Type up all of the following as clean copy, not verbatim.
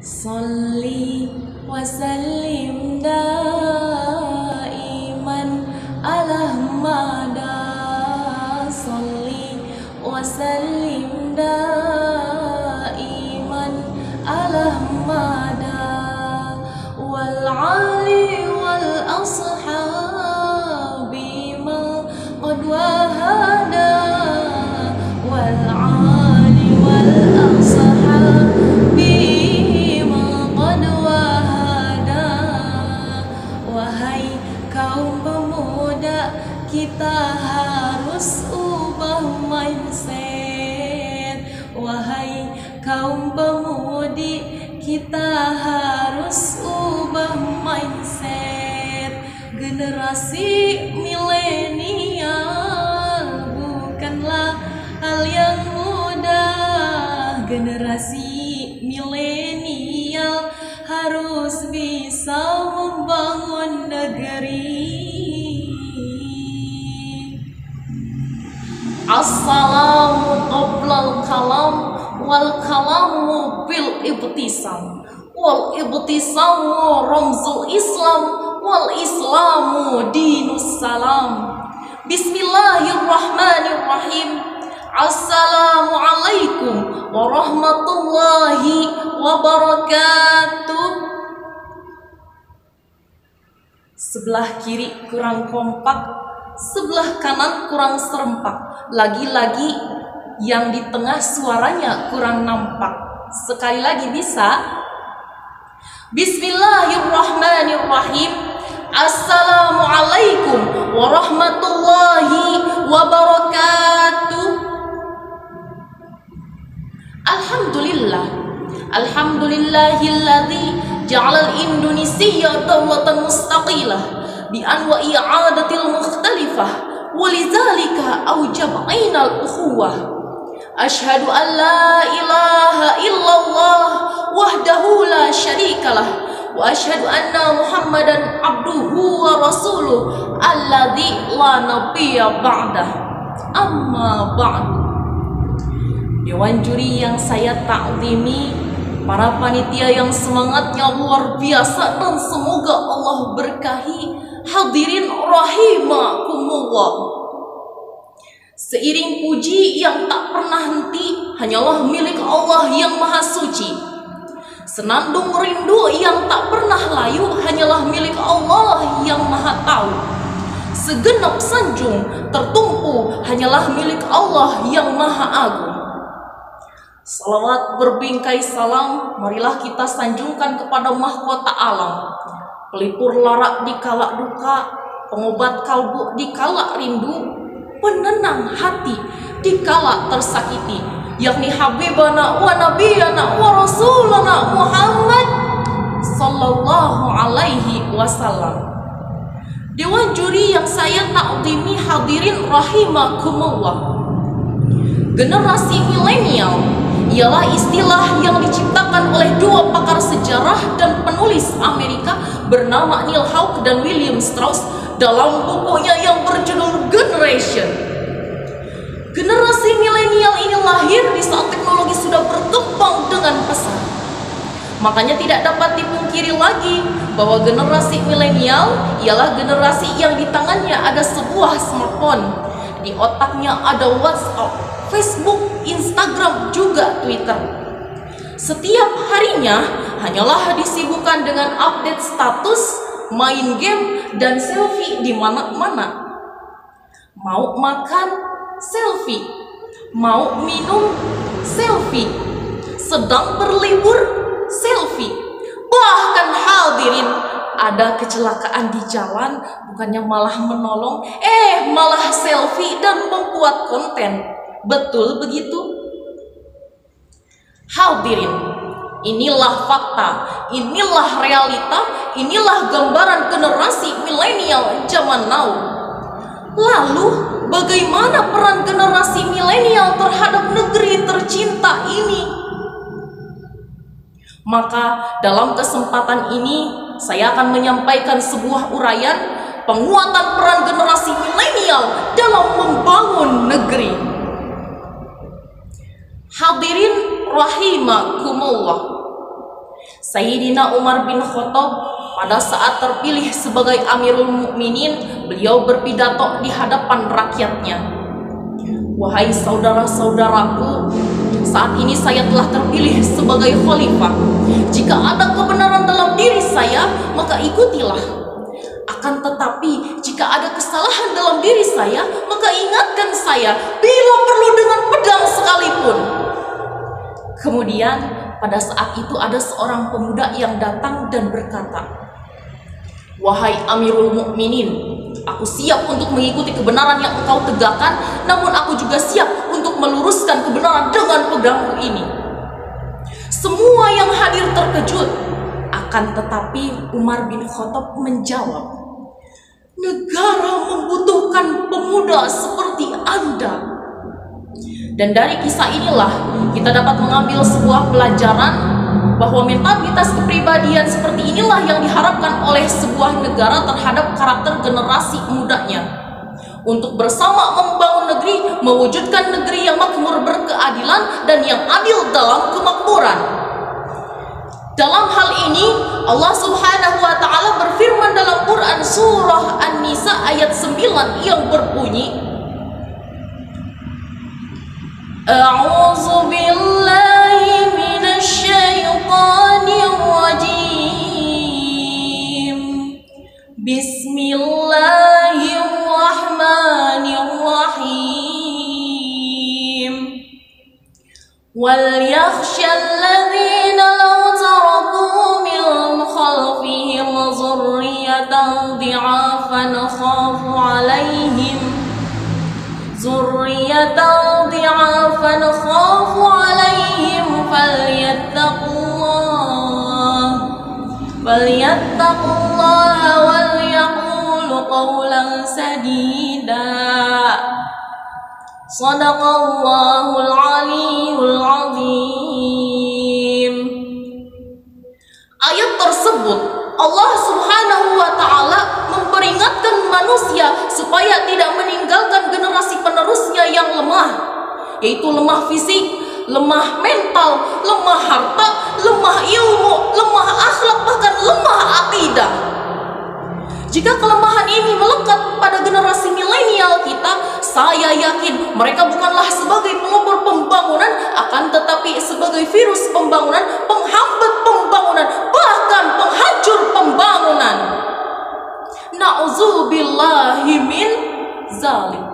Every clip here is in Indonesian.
Salli wa sallim daiman ala Ahmada. Salli wa sallim daiman ala Ahmada wal ali wal ashabi ma qad wahada wal ali wal ashabi. Wahai kaum pemuda, kita harus ubah mindset. Wahai kaum pemudi, kita harus ubah mindset. Generasi milenial bukanlah hal yang mudah. Generasi milenial harus bisa membangun negeri. Assalamu qoblal kalam wal kalamu bil ibtisam wal ibtisamu ramzul islam wal islamu dinus salam. Bismillahirrahmanirrahim. Assalamualaikum warahmatullahi wabarakatuh. Sebelah kiri kurang kompak, sebelah kanan kurang serempak. Lagi-lagi yang di tengah suaranya kurang nampak. Sekali lagi bisa? Bismillahirrahmanirrahim. Assalamualaikum warahmatullahi wabarakatuh. Alhamdulillahilladzi ja'alal Indonesia dawlatan mustaqilah bi anwa'i i'adatil mukhtalifah walidzalika aujab ainal ukhuwah. Asyhadu an la ilaha illallah wahdahu la syarikalah wa asyhadu anna Muhammadan abduhu wa rasuluh alladzi la nabiyya ba'dah. Amma ba'du. Dewan juri yang saya takzimi, para panitia yang semangatnya luar biasa dan semoga Allah berkahi, hadirin rahimakumullah. Seiring puji yang tak pernah henti hanyalah milik Allah yang maha suci. Senandung rindu yang tak pernah layu hanyalah milik Allah yang maha tahu. Segenap sanjung tertumpu hanyalah milik Allah yang maha agung. Salawat berbingkai salam, marilah kita sanjungkan kepada mahkota alam, pelipur lara di kala duka, pengobat kalbu di kala rindu, penenang hati di kala tersakiti, yakni Habibana wa Nabiyana wa Rasulana Muhammad sallallahu alaihi wasallam. Dewan juri yang saya takzimi, hadirin rahimakumullah. Generasi milenial ialah istilah yang diciptakan oleh dua pakar sejarah dan penulis Amerika bernama Neil Hawke dan William Strauss dalam bukunya yang berjudul Generation. Generasi milenial ini lahir di saat teknologi sudah berkembang dengan pesat. Makanya tidak dapat dipungkiri lagi bahwa generasi milenial ialah generasi yang di tangannya ada sebuah smartphone, di otaknya ada WhatsApp, Facebook, Instagram, juga Twitter. Setiap harinya hanyalah disibukkan dengan update status, main game, dan selfie di mana-mana. Mau makan, selfie. Mau minum, selfie. Sedang berlibur, selfie. Bahkan hadirin, ada kecelakaan di jalan, bukannya malah menolong, malah selfie dan membuat konten. Betul begitu? Hadirin, inilah fakta, inilah realita, inilah gambaran generasi milenial zaman now. Lalu, bagaimana peran generasi milenial terhadap negeri tercinta ini? Maka dalam kesempatan ini saya akan menyampaikan sebuah uraian penguatan peran generasi milenial dalam membangun negeri. Hadirin rahimakumullah. Sayyidina Umar bin Khattab pada saat terpilih sebagai Amirul Mukminin, beliau berpidato di hadapan rakyatnya. Wahai saudara-saudaraku, saat ini saya telah terpilih sebagai khalifah. Jika ada kebenaran dalam diri saya, maka ikutilah. Akan tetapi, jika ada kesalahan dalam diri saya, maka ingatkan saya, bila perlu dengan pedang sekalipun. Kemudian, pada saat itu ada seorang pemuda yang datang dan berkata, wahai Amirul Mukminin, aku siap untuk mengikuti kebenaran yang engkau tegakkan, namun aku juga siap untuk meluruskan kebenaran dengan pedangku ini. Semua yang hadir terkejut. Akan tetapi Umar bin Khattab menjawab, negara membutuhkan pemuda seperti Anda. Dan dari kisah inilah kita dapat mengambil sebuah pelajaran bahwa mentalitas kepribadian seperti inilah yang diharapkan oleh sebuah negara terhadap karakter generasi mudanya, untuk bersama membangun negeri, mewujudkan negeri yang makmur berkeadilan dan yang adil dalam kemakmuran. Dalam hal ini Allah Subhanahu wa taala berfirman dalam Quran surah An-Nisa ayat 9 yang berbunyi, A'udzu billahi minasy syaithanir rajim. Bismillahirrahmanirrahim. Wal yakhshal ladzina law taraku min khalfihim dhurriyyatan dhi'afan khafu 'alaihim falyattaqullaha wal yaqulu qawlan sadida. Shadaqallahul aliyyul azim. Ayat tersebut Allah Subhanahu wa taala memperingatkan manusia supaya tidak meninggalkan generasi penerusnya yang lemah, yaitu lemah fisik, lemah mental, lemah harta, lemah ilmu, lemah akhlak, bahkan lemah akidah. Jika kelemahan ini melekat pada generasi milenial kita, saya yakin mereka bukanlah sebagai pelopor pembangunan, akan tetapi sebagai virus pembangunan, penghambat pembangunan, bahkan penghancur pembangunan. Na'udzubillahi min zalim.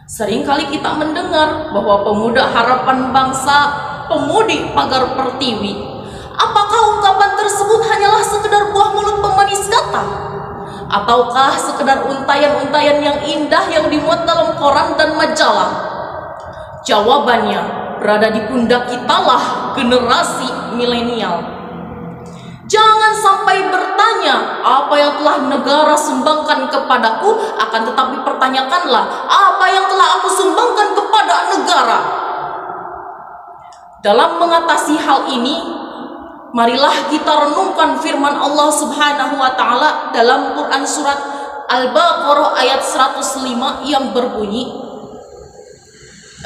Seringkali kita mendengar bahwa pemuda harapan bangsa, pemudi pagar pertiwi. Apakah ungkapan tersebut hanyalah sekedar buah mulut pemanis kata? Ataukah sekedar untayan-untayan yang indah yang dimuat dalam koran dan majalah? Jawabannya berada di pundak kitalah, generasi milenial. Jangan sampai bertanya apa yang telah negara sumbangkan kepadaku, akan tetapi pertanyakanlah apa yang telah aku sumbangkan kepada negara. Dalam mengatasi hal ini, marilah kita renungkan firman Allah Subhanahu wa taala dalam Quran surat Al-Baqarah ayat 105 yang berbunyi,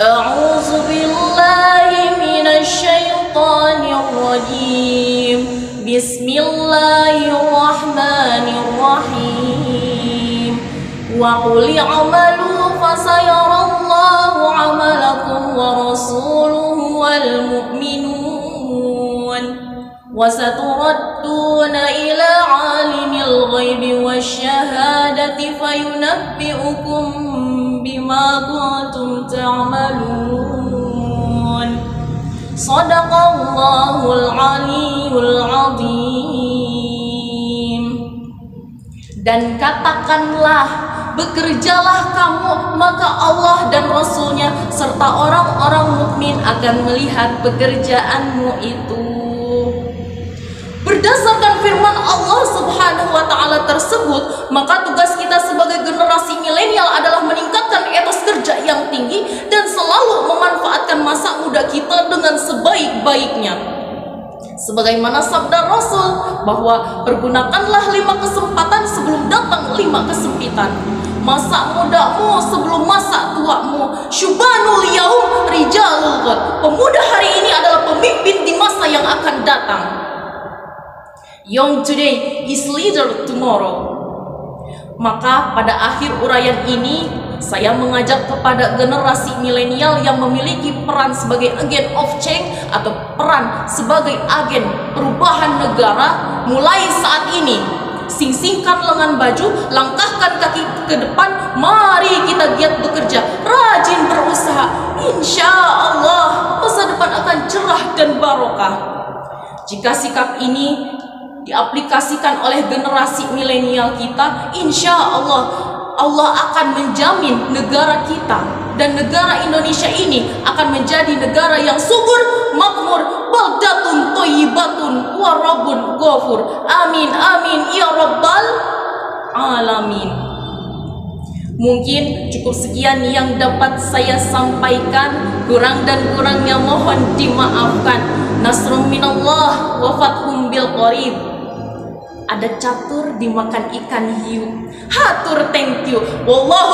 A'udzu billahi minasy syaithanir rajim. Bismillahirrahmanirrahim. Wa qul i'malu fasayarallahu 'amalakum wa rasuluhu wal mu'minun. وَسَتُرَدُّونَ إِلَى عَالِمِ الْغَيْبِ وَالشَّهَادَةِ فَيُنَبِّئُكُم بِمَا كُنتُمْ تَعْمَلُونَ صَدَقَ اللَّهُ الْعَلِيُّ الْعَظِيمُ. Dan katakanlah, bekerjalah kamu, maka Allah dan Rasul-Nya serta orang-orang mukmin akan melihat pekerjaanmu itu. Berdasarkan firman Allah Subhanahu wa taala tersebut, maka tugas kita sebagai generasi milenial adalah meningkatkan etos kerja yang tinggi dan selalu memanfaatkan masa muda kita dengan sebaik-baiknya. Sebagaimana sabda Rasul bahwa pergunakanlah 5 kesempatan sebelum datang 5 kesempitan. Masa mudamu sebelum masa tuamu. Syubanul yaum rijalul ghad. Pemuda hari ini adalah pemimpin di masa yang akan datang. Young today is leader tomorrow. Maka pada akhir uraian ini, saya mengajak kepada generasi milenial yang memiliki peran sebagai agent of change atau peran sebagai agen perubahan negara. Mulai saat ini, sing-singkan lengan baju, langkahkan kaki ke depan, mari kita giat bekerja, rajin berusaha. Insya Allah masa depan akan cerah dan barokah. Jika sikap ini diaplikasikan oleh generasi milenial kita, insya Allah Allah akan menjamin negara kita dan negara Indonesia ini akan menjadi negara yang subur, makmur, baldatun thayyibatun wa rabbun ghafur. Amin amin ya rabbal alamin. Mungkin cukup sekian yang dapat saya sampaikan, kurang dan kurangnya mohon dimaafkan. Nasrun minallah wa fathum bil qarib. Ada catur dimakan ikan hiu. Hatur thank you. Wallahu